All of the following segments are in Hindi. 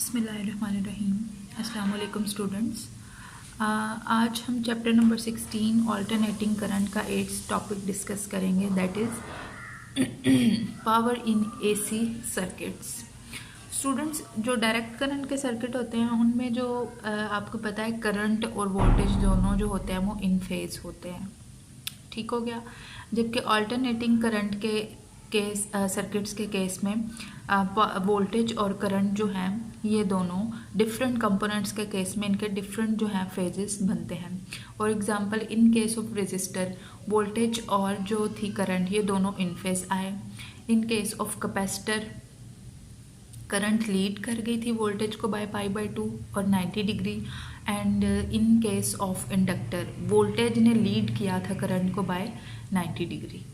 बिस्मिल्लाहिर्रहमानिर्रहीम। अस्सलाम वालेकुम स्टूडेंट्स। आज हम चैप्टर नंबर 16 ऑल्टरनेटिंग करंट का 8th टॉपिक डिस्कस करेंगे, that is power in AC circuits. Students, जो डायरेक्ट करंट के सर्किट होते हैं उनमें जो आपको पता है करंट और वोल्टेज दोनों जो होते हैं वो इन फेज होते हैं, ठीक हो गया। जबकि ऑल्टरनेटिंग करंट के केस सर्किट्स के केस में वोल्टेज और करंट जो हैं ये दोनों डिफरेंट कंपोनेंट्स के केस में इनके डिफरेंट जो हैं फेजेस बनते हैं। For example in case of resistor voltage और जो थी करंट ये दोनों इन फेज आए। In case of capacitor current lead कर गई थी वोल्टेज को बाय π/2 और 90 degree, and in case of inductor voltage ने लीड किया था करंट को बाय 90 डिग्री।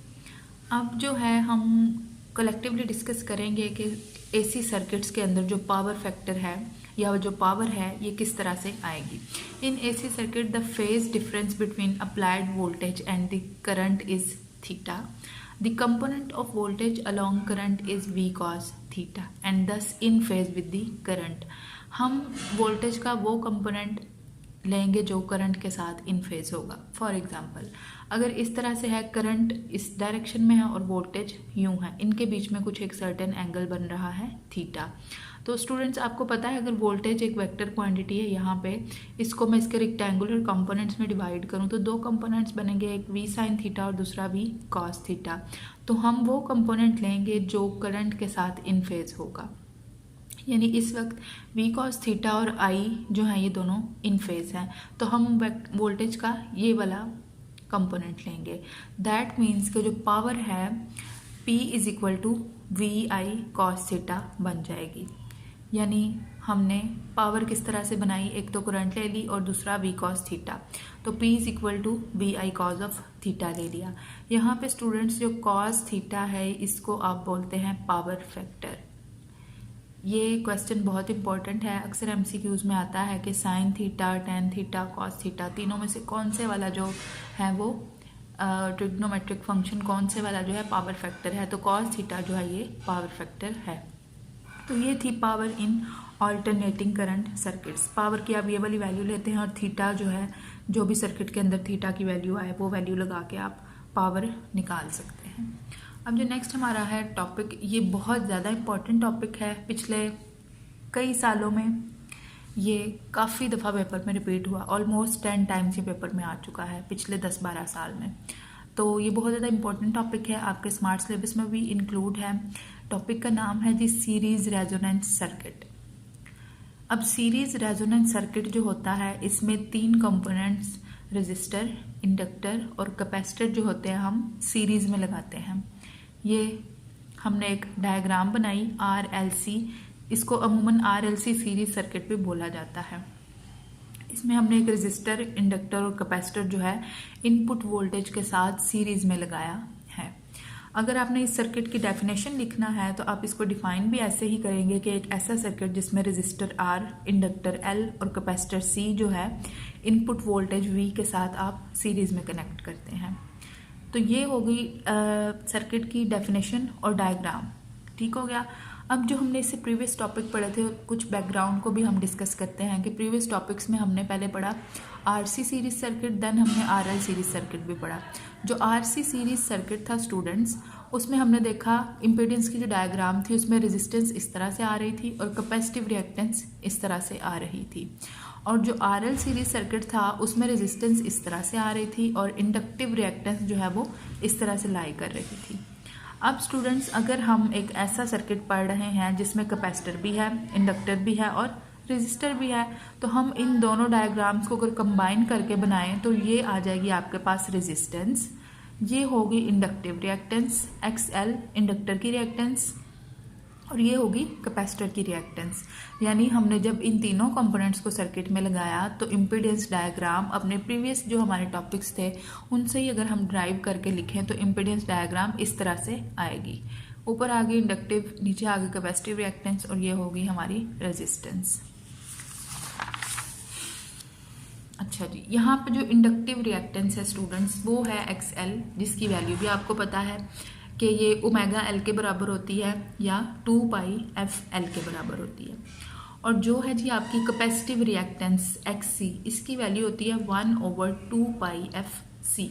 अब जो है हम कलेक्टिवली डिस्कस करेंगे कि एसी सर्किट्स के अंदर जो पावर फैक्टर है या जो पावर है ये किस तरह से आएगी। In AC circuit the phase difference between applied voltage and the current is theta. The component of voltage along current is V cos theta and thus in phase with the current। हम वोल्टेज का वो कंपोनेंट लेंगे जो करंट के साथ इन फेज होगा। फॉर एग्जांपल अगर इस तरह से है, करंट इस डायरेक्शन में है और वोल्टेज यूं है, इनके बीच में कुछ एक सर्टेन एंगल बन रहा है थीटा। तो स्टूडेंट्स आपको पता है अगर वोल्टेज एक वेक्टर क्वांटिटी है, यहाँ पे इसको मैं इसके रेक्टेंगुलर कंपोनेंट्स में डिवाइड करूँ तो दो कंपोनेंट्स बनेंगे, एक v साइन थीटा और दूसरा v कॉस थीटा। तो हम वो कंपोनेंट लेंगे जो करंट के साथ इन फेज होगा, यानी इस वक्त v कॉस थीटा और i जो है ये दोनों इन फेज हैं, तो हम वोल्टेज का ये वाला कंपोनेंट लेंगे। दैट मीन्स कि जो पावर है P is equal to V I cos theta बन जाएगी। यानी हमने पावर किस तरह से बनाई, एक तो करंट ले ली और दूसरा v कॉस थीटा, तो P is equal to V I cos of theta ले लिया। यहाँ पे स्टूडेंट्स जो कॉस थीटा है इसको आप बोलते हैं पावर फैक्टर। ये क्वेश्चन बहुत इंपॉर्टेंट है, अक्सर एमसीक्यूज में आता है कि sine theta, tan theta, cos theta तीनों में से कौन से वाला जो है वो ट्रिग्नोमेट्रिक फंक्शन कौन से वाला जो है पावर फैक्टर है, तो कॉस थीटा जो है ये पावर फैक्टर है। तो ये थी power in alternating current circuits. Power की आप ये वाली वैल्यू लेते हैं और थीटा जो है जो भी सर्किट के अंदर थीटा की वैल्यू आए वो वैल्यू लगा के आप पावर निकाल सकते हैं। अब जो नेक्स्ट हमारा है टॉपिक, ये बहुत ज़्यादा इम्पॉर्टेंट टॉपिक है, पिछले कई सालों में ये काफ़ी दफ़ा पेपर में रिपीट हुआ, ऑलमोस्ट 10 टाइम्स ये पेपर में आ चुका है पिछले 10-12 साल में। तो ये बहुत ज़्यादा इंपॉर्टेंट टॉपिक है, आपके स्मार्ट सिलेबस में भी इंक्लूड है। टॉपिक का नाम है दी सीरीज़ रेजोनेंस सर्किट। अब सीरीज़ रेजोनेंस सर्किट जो होता है इसमें 3 कंपोनेंट्स रेजिस्टर, इंडक्टर और कैपेसिटर जो होते हैं हम सीरीज़ में लगाते हैं। ये हमने एक डायग्राम बनाई RLC, इसको अमूमन RLC सीरीज सर्किट भी बोला जाता है। इसमें हमने एक रेजिस्टर, इंडक्टर और कैपेसिटर जो है इनपुट वोल्टेज के साथ सीरीज में लगाया है। अगर आपने इस सर्किट की डेफिनेशन लिखना है तो आप इसको डिफाइन भी ऐसे ही करेंगे कि एक ऐसा सर्किट जिसमें रेजिस्टर R, इंडक्टर L और कैपेसिटर C जो है इनपुट वोल्टेज V के साथ आप सीरीज में कनेक्ट करते हैं। तो ये होगी सर्किट की डेफिनेशन और डायग्राम, ठीक हो गया। अब जो हमने इससे प्रीवियस टॉपिक पढ़े थे कुछ बैकग्राउंड को भी हम डिस्कस करते हैं कि प्रीवियस टॉपिक्स में हमने पहले पढ़ा RC सीरीज सर्किट, देन हमने RL सीरीज सर्किट भी पढ़ा। जो RC सीरीज सर्किट था स्टूडेंट्स, उसमें हमने देखा इम्पीडेंस की जो डायग्राम थी उसमें रेजिस्टेंस इस तरह से आ रही थी और कैपेसिटिव रिएक्टेंस इस तरह से आ रही थी, और जो RL सीरीज सर्किट था उसमें रेजिस्टेंस इस तरह से आ रही थी और इंडक्टिव रिएक्टेंस जो है वो इस तरह से लाई कर रही थी। अब स्टूडेंट्स अगर हम एक ऐसा सर्किट पढ़ रहे हैं जिसमें कैपेसिटर भी है, इंडक्टर भी है और रेजिस्टर भी है, तो हम इन दोनों डायग्राम्स को अगर कंबाइन करके बनाएं तो ये आ जाएगी आपके पास रेजिस्टेंस, ये होगी इंडक्टिव रिएक्टेंस XL इंडक्टर की रिएक्टेंस और ये होगी कैपेसिटर की रिएक्टेंस। यानी हमने जब इन तीनों कंपोनेंट्स को सर्किट में लगाया तो इम्पीडेंस डायग्राम अपने प्रीवियस जो हमारे टॉपिक्स थे उनसे ही अगर हम ड्राइव करके लिखें तो इम्पीडेंस डायग्राम इस तरह से आएगी। ऊपर आ गई इंडक्टिव, नीचे आ गई कैपेसिटिव रिएक्टेंस और ये होगी हमारी रेजिस्टेंस। अच्छा जी, यहाँ पे जो इंडक्टिव रिएक्टेंस है स्टूडेंट्स वो है XL, जिसकी वैल्यू भी आपको पता है कि ये ओमेगा L के बराबर होती है या 2 पाई FL के बराबर होती है। और जो है जी आपकी कैपेसिटिव रिएक्टेंस XC, इसकी वैल्यू होती है 1/2πfc।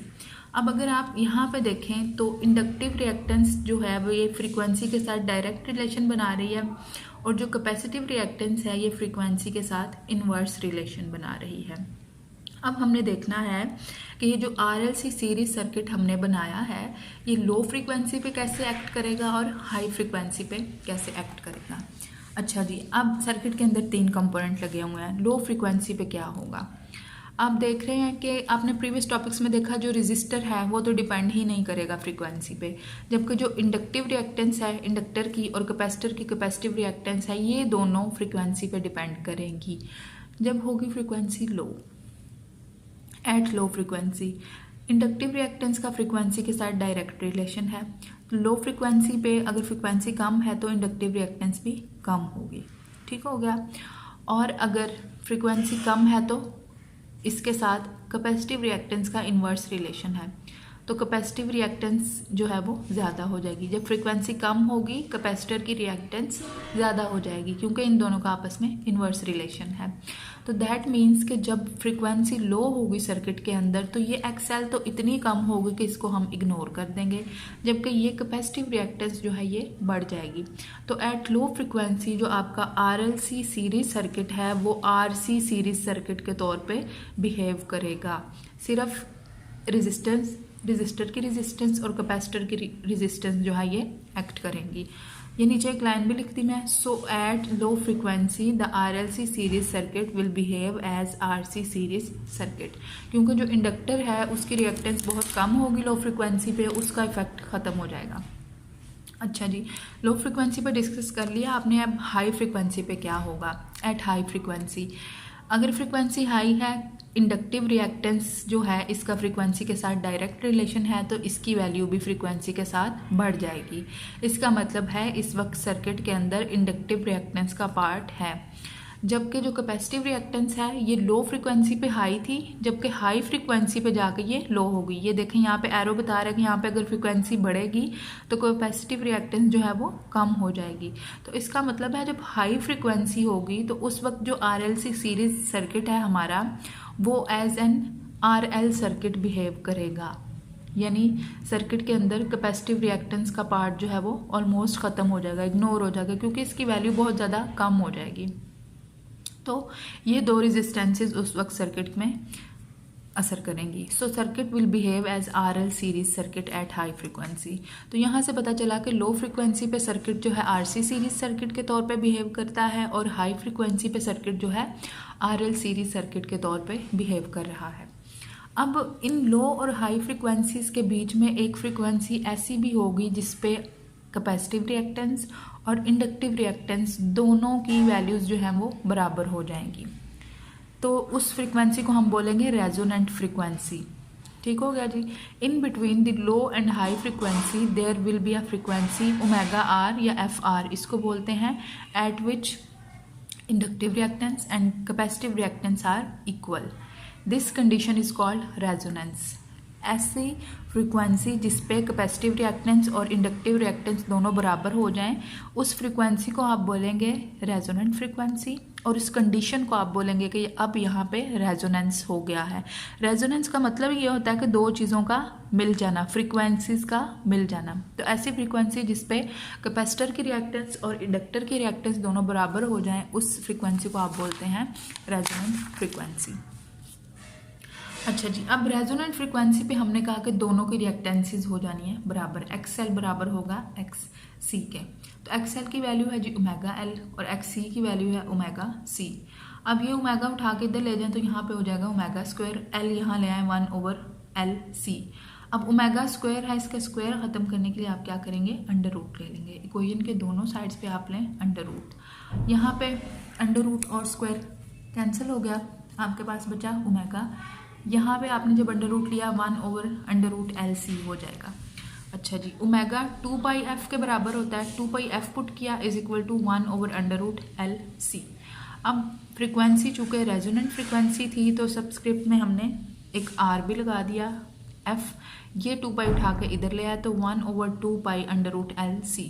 अब अगर आप यहाँ पे देखें तो इंडक्टिव रिएक्टेंस जो है वो ये फ्रीक्वेंसी के साथ डायरेक्ट रिलेशन बना रही है, और जो कैपेसिटिव रिएक्टेंस है ये फ्रीक्वेंसी के साथ इन्वर्स रिलेशन बना रही है। अब हमने देखना है कि ये जो RLC सीरीज सर्किट हमने बनाया है ये लो फ्रीक्वेंसी पे कैसे एक्ट करेगा और हाई फ्रीक्वेंसी पे कैसे एक्ट करेगा। अच्छा जी, अब सर्किट के अंदर 3 कंपोनेंट लगे हुए हैं। लो फ्रीक्वेंसी पे क्या होगा, आप देख रहे हैं कि आपने प्रीवियस टॉपिक्स में देखा जो रेजिस्टर है वो तो डिपेंड ही नहीं करेगा फ्रीक्वेंसी पे, जबकि जो इंडक्टिव रिएक्टेंस है इंडक्टर की और कैपेसिटर की कैपेसिटिव रिएक्टेंस है ये दोनों फ्रीक्वेंसी पे डिपेंड करेंगी। जब होगी फ्रीक्वेंसी लो, eight low frequency, inductive reactance का फ्रीक्वेंसी के साथ डायरेक्ट रिलेशन है, तो लो फ्रीक्वेंसी पे अगर फ्रीक्वेंसी कम है तो इंडक्टिव रिएक्टेंस भी कम होगी। ठीक हो गया। और अगर फ्रीक्वेंसी कम है तो इसके साथ कैपेसिटिव रिएक्टेंस का इन्वर्स रिलेशन है, तो कैपेसिटिव रिएक्टेंस जो है वो ज़्यादा हो जाएगी। जब फ्रीक्वेंसी कम होगी कैपेसिटर की रिएक्टेंस ज़्यादा हो जाएगी, क्योंकि इन दोनों का आपस में इन्वर्स रिलेशन है। तो दैट मीन्स कि जब फ्रीक्वेंसी लो होगी सर्किट के अंदर तो ये XL तो इतनी कम होगी कि इसको हम इग्नोर कर देंगे, जबकि ये कैपेसिटिव रिएक्टेंस जो है ये बढ़ जाएगी। तो एट लो फ्रीक्वेंसी जो आपका RLC सीरीज सर्किट है वो RC सीरीज सर्किट के तौर पे बिहेव करेगा। सिर्फ रजिस्टर की रेजिस्टेंस और कैपेसिटर की रेजिस्टेंस जो है ये एक्ट करेंगी। ये नीचे एक लाइन भी लिख दी मैं, so at low frequency the RLC series circuit will behave as RC series circuit, क्योंकि जो इंडक्टर है उसकी रिएक्टेंस बहुत कम होगी लो फ्रीक्वेंसी पे, उसका इफेक्ट ख़त्म हो जाएगा। अच्छा जी, लो फ्रीक्वेंसी पे डिस्कस कर लिया आपने। अब हाई फ्रीक्वेंसी पे क्या होगा। एट हाई फ्रीक्वेंसी, अगर फ्रीक्वेंसी हाई है इंडक्टिव रिएक्टेंस जो है इसका फ्रीक्वेंसी के साथ डायरेक्ट रिलेशन है, तो इसकी वैल्यू भी फ्रीक्वेंसी के साथ बढ़ जाएगी। इसका मतलब है इस वक्त सर्किट के अंदर इंडक्टिव रिएक्टेंस का पार्ट है, जबकि जो कैपेसिटिव रिएक्टेंस है ये लो फ्रीक्वेंसी पे हाई थी, जबकि हाई फ्रीक्वेंसी पे जाके ये लो हो गई। ये देखें यहाँ पे एरो बता रहा है कि यहाँ पे अगर फ्रीक्वेंसी बढ़ेगी तो कैपेसिटिव रिएक्टेंस जो है वो कम हो जाएगी। तो इसका मतलब है जब हाई फ्रीक्वेंसी होगी तो उस वक्त जो RLC सीरीज सर्किट है हमारा वो as an RL circuit behave करेगा, यानी सर्किट के अंदर कैपेसिटिव रिएक्टेंस का पार्ट जो है वो ऑलमोस्ट ख़त्म हो जाएगा, इग्नोर हो जाएगा, क्योंकि इसकी वैल्यू बहुत ज़्यादा कम हो जाएगी। तो ये दो रेजिस्टेंसेस उस वक्त सर्किट में असर करेंगी। So circuit will behave as RL series circuit at high frequency. तो यहाँ से पता चला कि लो फ्रीक्वेंसी पे सर्किट जो है RC सीरीज सर्किट के तौर पे बिहेव करता है, और हाई फ्रीक्वेंसी पे सर्किट जो है RL सीरीज सर्किट के तौर पे बिहेव कर रहा है। अब इन लो और हाई फ्रीक्वेंसीज के बीच में एक फ्रीक्वेंसी ऐसी भी होगी जिसपे कैपेसिटिव रिएक्टेंस और इंडक्टिव रिएक्टेंस दोनों की वैल्यूज़ जो हैं वो बराबर हो जाएंगी, तो उस फ्रीक्वेंसी को हम बोलेंगे रेजोनेंट फ्रीक्वेंसी। ठीक हो गया जी। In between the low and high frequency there will be a frequency omega R या FR, इसको बोलते हैं, at which inductive reactance and capacitive reactance are equal. This condition is called resonance. ऐसी फ्रीक्वेंसी जिस पे कैपेसिटिव रिएक्टेंस और इंडक्टिव रिएक्टेंस दोनों बराबर हो जाएं, उस फ्रीक्वेंसी को आप बोलेंगे रेजोनेंट फ्रीक्वेंसी, और इस कंडीशन को आप बोलेंगे कि अब यहाँ पे रेजोनेंस हो गया है। रेजोनेंस का मतलब ये होता है कि दो चीज़ों का मिल जाना, फ्रीक्वेंसीज का मिल जाना। तो ऐसी फ्रीक्वेंसी जिस पे कैपेसिटर की रिएक्टेंस और इंडक्टर की रिएक्टेंस दोनों बराबर हो जाएं, उस फ्रीक्वेंसी को आप बोलते हैं रेजोनेंट फ्रीक्वेंसी। अच्छा जी, अब रेजोनेंट फ्रीक्वेंसी पे हमने कहा कि दोनों की रिएक्टेंसीज हो जानी है बराबर, XL बराबर होगा XC के। तो XL की वैल्यू है जी ओमेगा L और XC की वैल्यू है ओमेगा C। अब ये ओमेगा उठा के इधर ले जाएं तो यहाँ पे हो जाएगा ओमेगा स्क्वायर, L यहाँ ले आए 1/LC। अब ओमेगा स्क्वायर है, इसका स्क्वायर ख़त्म करने के लिए आप क्या करेंगे, अंडर रूट ले लेंगे। इक्वेशन के दोनों साइड्स पे आप लें अंडर रूट। यहाँ पे अंडर रूट और स्क्वायर कैंसिल हो गया, आपके पास बचा ओमेगा। यहाँ पे आपने जब अंडर रूट लिया 1/√LC हो जाएगा। अच्छा जी, ओमेगा 2πf के बराबर होता है, 2πf पुट किया इज इक्वल टू 1/√LC। अब फ्रीक्वेंसी चूँकि रेजोनेंट फ्रीक्वेंसी थी तो सबस्क्रिप्ट में हमने एक R भी लगा दिया, F ये 2π उठा के इधर ले आया तो 1/2π अंडर रूट LC।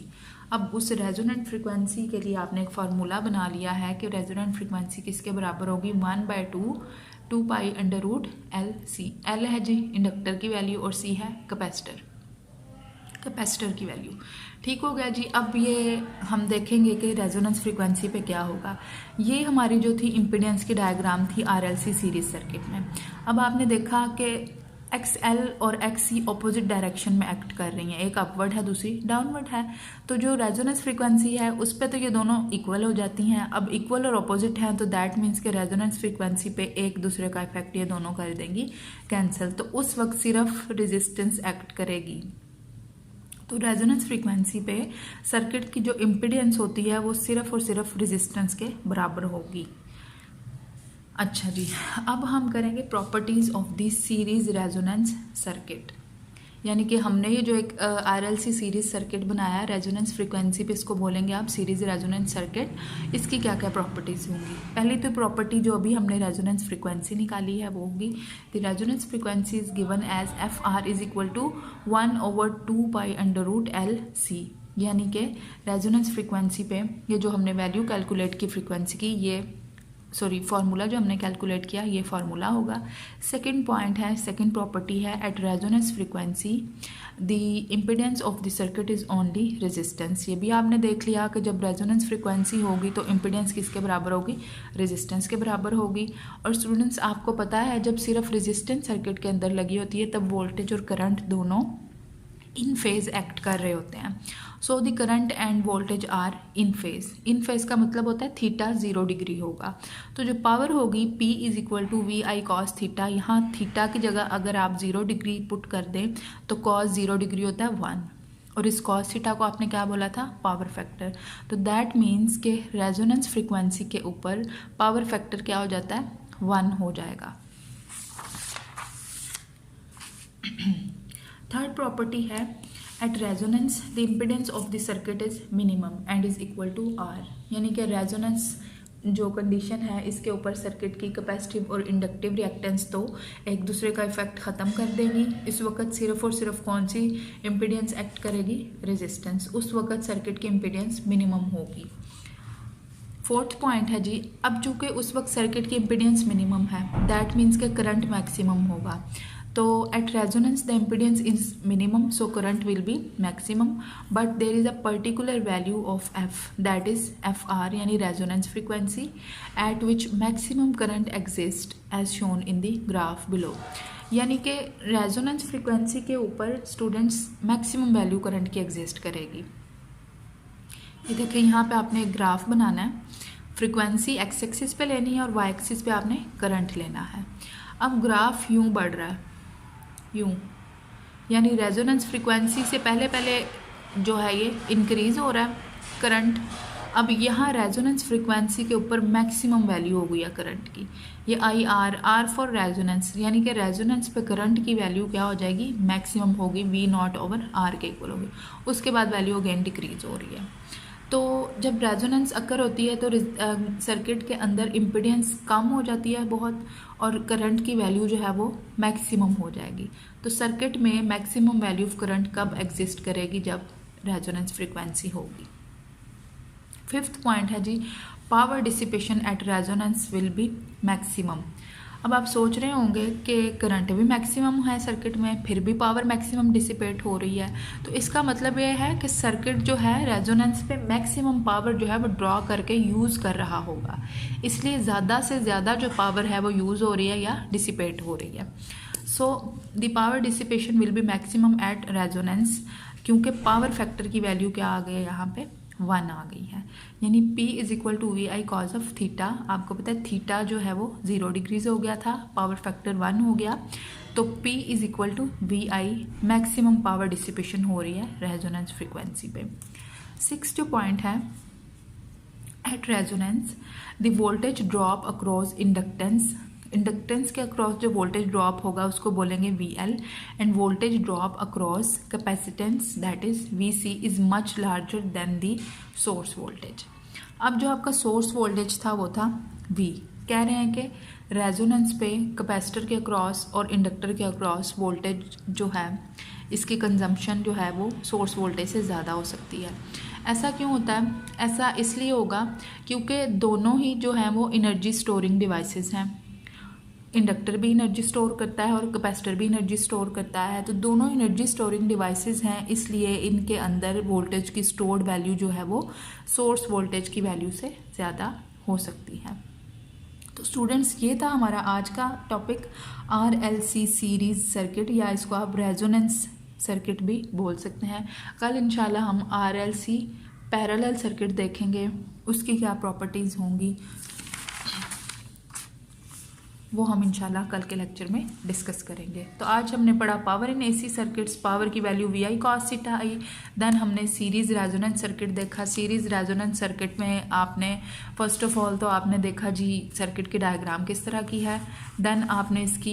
अब उस रेजोनेंट फ्रिक्वेंसी के लिए आपने एक फार्मूला बना लिया है कि रेजोनेंट फ्रिक्वेंसी किसके बराबर होगी, 1/2 pi under root L C. L है जी इंडक्टर की वैल्यू और सी है कैपेसिटर की वैल्यू। ठीक हो गया जी। अब ये हम देखेंगे कि रेजोनेंस फ्रीक्वेंसी पे क्या होगा। ये हमारी जो थी इम्पीडेंस की डायग्राम थी आरएलसी सीरीज सर्किट में। अब आपने देखा कि XL और XC ऑपोजिट डायरेक्शन में एक्ट कर रही हैं, एक अपवर्ड है दूसरी डाउनवर्ड है। तो जो रेजोनेंस फ्रीक्वेंसी है उस पर तो ये दोनों इक्वल हो जाती हैं। अब इक्वल और ऑपोजिट हैं तो दैट मीन्स कि रेजोनेंस फ्रीक्वेंसी पे एक दूसरे का इफेक्ट ये दोनों कर देंगी कैंसिल। तो उस वक्त सिर्फ रेजिस्टेंस एक्ट करेगी। तो रेजोनेंस फ्रीक्वेंसी पे सर्किट की जो इम्पीडेंस होती है वो सिर्फ और सिर्फ रेजिस्टेंस के बराबर होगी। अच्छा जी, अब हम करेंगे properties of this series resonance circuit. यानी कि हमने ये जो एक आरएलसी सीरीज सर्किट बनाया है रेजोनेंस फ्रीक्वेंसी पे, इसको बोलेंगे आप सीरीज रेजोनेंस सर्किट। इसकी क्या क्या प्रॉपर्टीज़ होंगी। पहली तो प्रॉपर्टी जो अभी हमने रेजोनेंस फ्रीक्वेंसी निकाली है वो होगी the resonance frequency is given as FR is equal to 1/2 pi under root L C. यानी कि रेजोनेंस फ्रीक्वेंसी पे ये जो हमने वैल्यू कैलकुलेट की फ्रीक्वेंसी की, ये फार्मूला जो हमने कैलकुलेट किया ये फार्मूला होगा। सेकंड पॉइंट है, सेकंड प्रॉपर्टी है at resonance frequency the impedance of the circuit is only resistance. ये भी आपने देख लिया कि जब रेजोनेंस फ्रीक्वेंसी होगी तो इम्पीडेंस किसके बराबर होगी, रेजिस्टेंस के बराबर होगी। और स्टूडेंट्स आपको पता है जब सिर्फ रेजिस्टेंस सर्किट के अंदर लगी होती है तब वोल्टेज और करंट दोनों इन फेज एक्ट कर रहे होते हैं। So the current and voltage are in phase. In phase का मतलब होता है थीटा 0 डिग्री होगा। तो जो पावर होगी P is equal to VI cos theta. यहाँ थीटा की जगह अगर आप 0 डिग्री पुट कर दें तो cos 0 डिग्री होता है 1, और इस cos थीटा को आपने क्या बोला था, पावर फैक्टर। तो दैट मीन्स के रेजोनेंस फ्रीक्वेंसी के ऊपर पावर फैक्टर क्या हो जाता है, 1 हो जाएगा। थर्ड प्रॉपर्टी है at resonance the impedance of the circuit is minimum and is equal to R। यानी कि रेजोनेंस जो कंडीशन है इसके ऊपर सर्किट की कैपेसिटिव और इंडक्टिव रिएक्टेंस तो एक दूसरे का इफेक्ट ख़त्म कर देगी। इस वक्त सिर्फ और सिर्फ कौन सी इम्पीडेंस एक्ट करेगी, रेजिस्टेंस। उस वक्त सर्किट की इम्पीडेंस मिनिमम होगी। फोर्थ पॉइंट है जी, अब चूँकि उस वक्त सर्किट की इम्पीडेंस मिनिमम है दैट मीन्स के करंट मैक्सिमम होगा। तो at resonance the impedance is minimum so current will be maximum, but there is a particular value of F that is FR यानी resonance frequency at which maximum current exist as shown in the graph below. यानी कि रेजोनेंस फ्रीक्वेंसी के ऊपर स्टूडेंट्स मैक्सिमम वैल्यू करंट की एग्जिस्ट करेगी। ये देखिए यहाँ पे आपने एक ग्राफ बनाना है, फ्रीक्वेंसी x एक्सिस पे लेनी है और y एक्सिस पे आपने करंट लेना है। अब ग्राफ यूँ बढ़ रहा है, यूँ, यानी रेजोनेंस फ्रीक्वेंसी से पहले जो है ये इंक्रीज हो रहा है करंट। अब यहाँ रेजोनेंस फ्रीक्वेंसी के ऊपर मैक्सिमम वैल्यू हो गई है करंट की, ये R फॉर रेजोनेंस, यानी कि रेजोनेंस पे करंट की वैल्यू क्या हो जाएगी, मैक्सिमम होगी, V0/R के इक्वल होगी। उसके बाद वैल्यू अगेन डिक्रीज हो रही है। तो जब रेजोनेंस अकर होती है तो सर्किट के अंदर इम्पीडेंस कम हो जाती है बहुत, और करंट की वैल्यू जो है वो मैक्सिमम हो जाएगी। तो सर्किट में मैक्सिमम वैल्यू ऑफ करंट कब एग्जिस्ट करेगी, जब रेजोनेंस फ्रीक्वेंसी होगी। फिफ्थ पॉइंट है जी, power dissipation at resonance will be maximum. अब आप सोच रहे होंगे कि करंट भी मैक्सिमम है सर्किट में, फिर भी पावर मैक्सिमम डिसिपेट हो रही है। तो इसका मतलब ये है कि सर्किट जो है रेजोनेंस पे मैक्सिमम पावर जो है वो ड्रॉ करके यूज़ कर रहा होगा, इसलिए ज़्यादा से ज़्यादा जो पावर है वो यूज़ हो रही है या डिसिपेट हो रही है। So the power dissipation will be maximum at resonance, क्योंकि पावर फैक्टर की वैल्यू क्या आ गई है यहाँ पे, 1 आ गई है। यानी P is equal to VI cos of theta. आपको पता है थीटा जो है वो 0 डिग्रीज हो गया था, पावर फैक्टर 1 हो गया, तो P is equal to VI, maximum power dissipation हो रही है रेजोनेंस फ्रीक्वेंसी पे। सिक्स्थ जो पॉइंट है, at resonance the voltage drop across inductance के अक्रॉस जो वोल्टेज ड्रॉप होगा उसको बोलेंगे VL, and voltage drop across capacitance that is VC is much larger than the source voltage. अब जो आपका सोर्स वोल्टेज था वो था V। कह रहे हैं कि रेजोनेंस पे कैपेसिटर के अक्रॉस और इंडक्टर के अक्रॉस वोल्टेज जो है इसकी कंजम्पशन जो है वो सोर्स वोल्टेज से ज़्यादा हो सकती है। ऐसा क्यों होता है? ऐसा इसलिए होगा क्योंकि दोनों ही जो हैं वो एनर्जी स्टोरिंग डिवाइसेस हैं। इंडक्टर भी एनर्जी स्टोर करता है और कैपेसिटर भी एनर्जी स्टोर करता है, तो दोनों एनर्जी स्टोरिंग डिवाइसेस हैं, इसलिए इनके अंदर वोल्टेज की स्टोर्ड वैल्यू जो है वो सोर्स वोल्टेज की वैल्यू से ज़्यादा हो सकती है। तो स्टूडेंट्स, ये था हमारा आज का टॉपिक RLC सीरीज़ सर्किट, या इसको आप रेजोनेंस सर्किट भी बोल सकते हैं। कल इंशाल्लाह हम RLC पैरेलल सर्किट देखेंगे, उसकी क्या प्रॉपर्टीज़ होंगी वो हम इंशाल्लाह कल के लेक्चर में डिस्कस करेंगे। तो आज हमने पढ़ा power in AC circuits, power की वैल्यू VI cos थीटा आई। देन हमने सीरीज़ रेजोनेंस सर्किट देखा। सीरीज़ रेजोनेंस सर्किट में आपने फर्स्ट ऑफ ऑल तो आपने देखा जी सर्किट की डायग्राम किस तरह की है। देन आपने इसकी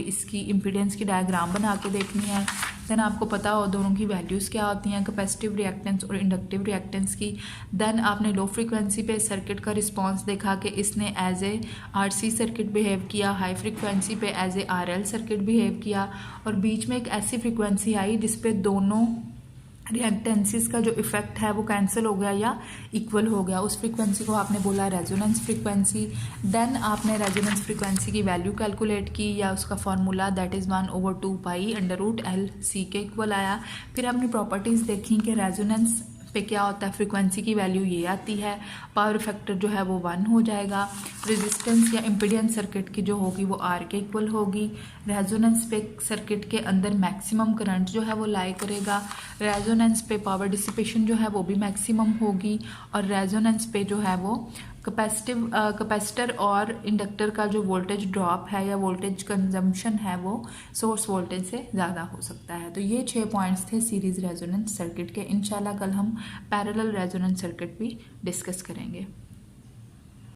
इसकी इम्पीडेंस की डायग्राम बना के देखनी है। देन आपको पता हो दोनों की वैल्यूज़ क्या होती हैं, कैपेसिटिव रिएक्टेंस और इंडक्टिव रिएक्टेंस की। देन आपने लो फ्रीक्वेंसी पे सर्किट का रिस्पांस देखा कि इसने as a RC circuit behave किया, हाई फ्रीक्वेंसी पे as a RL circuit behave किया, और बीच में एक ऐसी फ्रीक्वेंसी आई जिस पे दोनों रिएक्टेंसेस का जो इफेक्ट है वो कैंसिल हो गया या इक्वल हो गया। उस फ्रीक्वेंसी को आपने बोला रेजोनेंस फ्रीक्वेंसी। देन आपने रेजोनेंस फ्रीक्वेंसी की वैल्यू कैलकुलेट की, या उसका फार्मूला दैट इज़ 1/2π√LC के इक्वल आया। फिर हमने प्रॉपर्टीज़ देखी कि रेजोनेंस पे क्या होता है, फ्रीक्वेंसी की वैल्यू ये आती है, पावर फैक्टर जो है वो 1 हो जाएगा, रेजिस्टेंस या इम्पीडेंस सर्किट की जो होगी वो R के इक्वल होगी, रेजोनेंस पे सर्किट के अंदर मैक्सिमम करंट जो है वो लाई करेगा, रेजोनेंस पे पावर डिसिपेशन जो है वो भी मैक्सिमम होगी, और रेजोनेंस पे जो है वो कैपेसिटर और इंडक्टर का जो वोल्टेज ड्रॉप है या वोल्टेज कंजम्पशन है वो सोर्स वोल्टेज से ज़्यादा हो सकता है। तो ये 6 पॉइंट्स थे सीरीज़ रेजोनेंस सर्किट के। इंशाल्लाह कल हम पैरेलल रेजोनेंस सर्किट भी डिस्कस करेंगे।